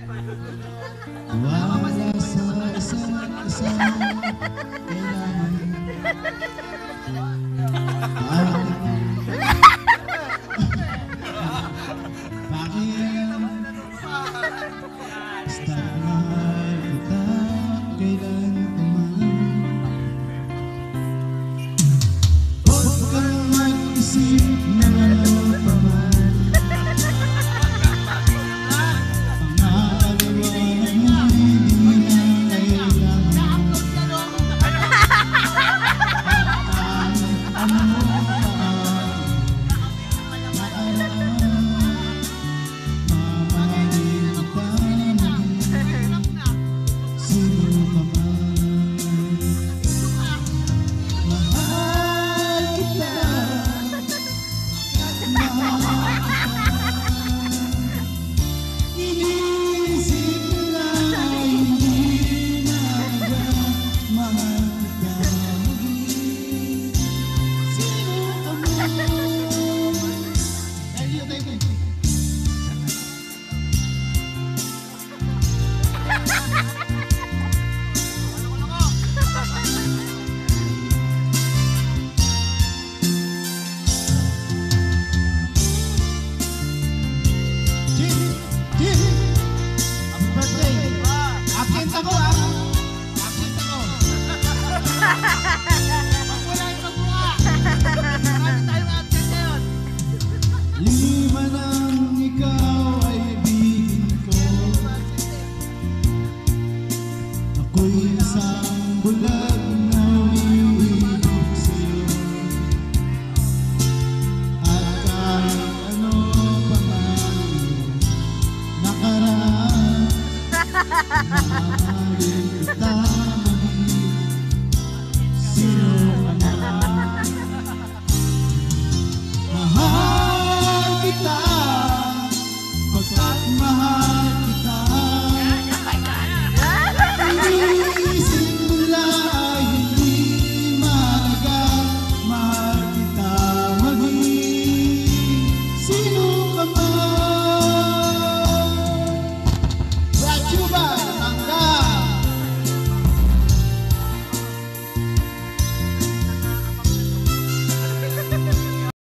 Wala sa isa't isa kailangan pakialam basta mahal kita kailan pa man. Huwag kang mag-isip na ano pa man. Lima nang ikaw ay ibigin ko. Ako'y isang bulag na umiibig sa'yo. At kahit ano pa man nakaraan, mahalin kita.